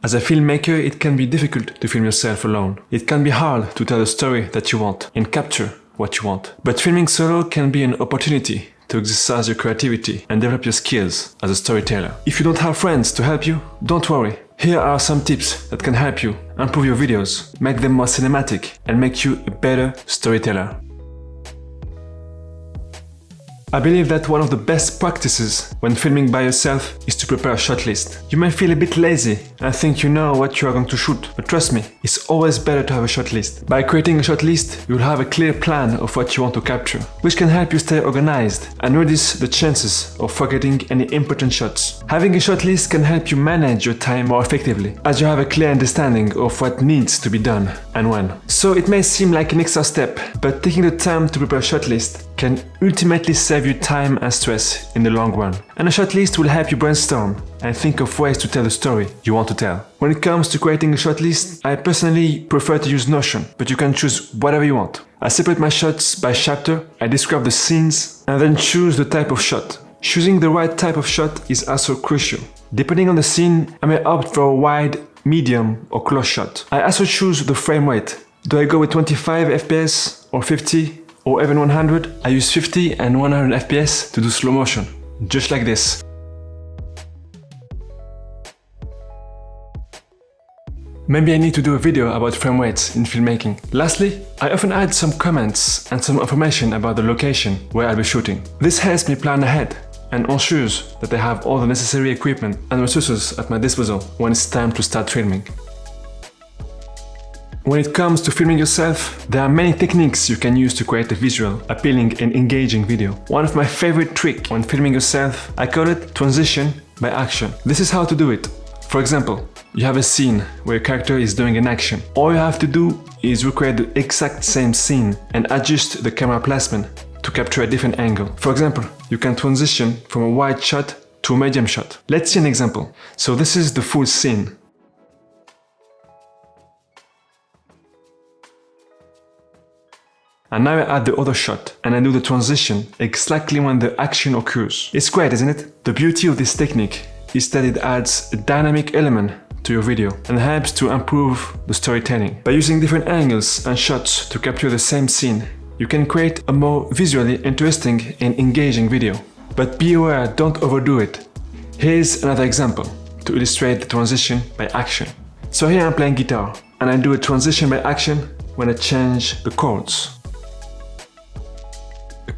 As a filmmaker, it can be difficult to film yourself alone. It can be hard to tell the story that you want and capture what you want. But filming solo can be an opportunity to exercise your creativity and develop your skills as a storyteller. If you don't have friends to help you, don't worry. Here are some tips that can help you improve your videos, make them more cinematic, and make you a better storyteller. I believe that one of the best practices when filming by yourself is to prepare a shot list. You may feel a bit lazy and think you know what you are going to shoot, but trust me, it's always better to have a shot list. By creating a shot list, you'll have a clear plan of what you want to capture, which can help you stay organized and reduce the chances of forgetting any important shots. Having a shot list can help you manage your time more effectively, as you have a clear understanding of what needs to be done and when. So it may seem like an extra step, but taking the time to prepare a shot list can ultimately save you time and stress in the long run. And a shot list will help you brainstorm and think of ways to tell the story you want to tell. When it comes to creating a shot list, I personally prefer to use Notion, but you can choose whatever you want. I separate my shots by chapter, I describe the scenes, and then choose the type of shot. Choosing the right type of shot is also crucial. Depending on the scene, I may opt for a wide, medium, or close shot. I also choose the frame rate. Do I go with 25 FPS or 50? Or even 100, I use 50 and 100 FPS to do slow motion, just like this. Maybe I need to do a video about frame rates in filmmaking. Lastly, I often add some comments and some information about the location where I'll be shooting. This helps me plan ahead and ensures that I have all the necessary equipment and resources at my disposal when it's time to start filming. When it comes to filming yourself, there are many techniques you can use to create a visual, appealing and engaging video. One of my favorite tricks when filming yourself, I call it transition by action. This is how to do it. For example, you have a scene where a character is doing an action. All you have to do is recreate the exact same scene and adjust the camera placement to capture a different angle. For example, you can transition from a wide shot to a medium shot. Let's see an example. So this is the full scene. And now I add the other shot and I do the transition exactly when the action occurs. It's great, isn't it? The beauty of this technique is that it adds a dynamic element to your video and helps to improve the storytelling. By using different angles and shots to capture the same scene, you can create a more visually interesting and engaging video. But be aware, don't overdo it. Here's another example to illustrate the transition by action. So here I'm playing guitar and I do a transition by action when I change the chords.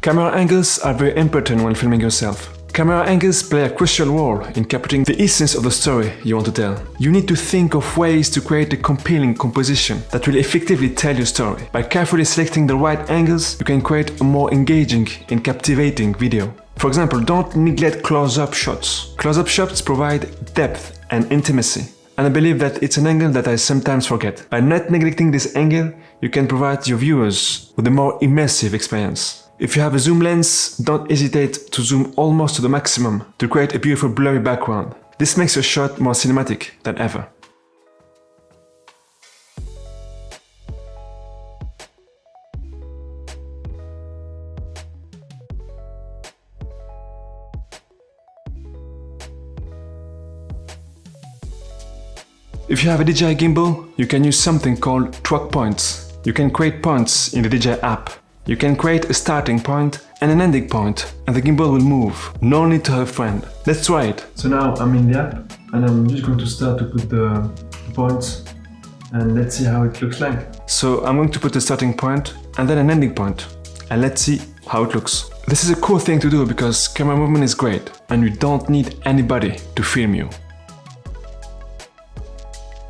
Camera angles are very important when filming yourself. Camera angles play a crucial role in capturing the essence of the story you want to tell. You need to think of ways to create a compelling composition that will effectively tell your story. By carefully selecting the right angles, you can create a more engaging and captivating video. For example, don't neglect close-up shots. Close-up shots provide depth and intimacy, and I believe that it's an angle that I sometimes forget. By not neglecting this angle, you can provide your viewers with a more immersive experience. If you have a zoom lens, don't hesitate to zoom almost to the maximum to create a beautiful blurry background. This makes your shot more cinematic than ever. If you have a DJI gimbal, you can use something called track points. You can create points in the DJI app. You can create a starting point and an ending point, and the gimbal will move. No need to have a friend. Let's try it. So now I'm in the app, and I'm just going to start to put the points, and let's see how it looks like. So I'm going to put a starting point and then an ending point, and let's see how it looks. This is a cool thing to do because camera movement is great, and you don't need anybody to film you.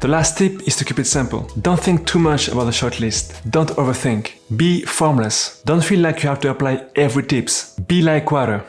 The last tip is to keep it simple. Don't think too much about the shot list. Don't overthink. Be formless. Don't feel like you have to apply every tips. Be like water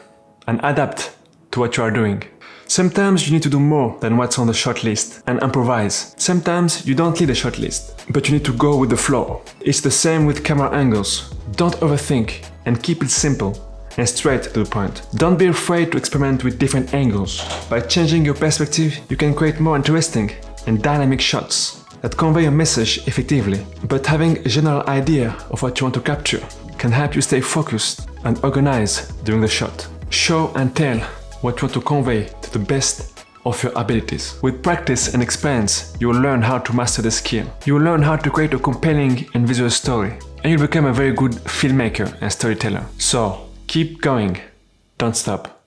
and adapt to what you are doing. Sometimes you need to do more than what's on the shot list and improvise. Sometimes you don't need a shot list, but you need to go with the flow. It's the same with camera angles. Don't overthink and keep it simple and straight to the point. Don't be afraid to experiment with different angles. By changing your perspective, you can create more interesting and dynamic shots that convey a message effectively. But having a general idea of what you want to capture can help you stay focused and organized during the shot. Show and tell what you want to convey to the best of your abilities. With practice and experience, you will learn how to master the skill. You will learn how to create a compelling and visual story, and you'll become a very good filmmaker and storyteller. So, keep going. Don't stop.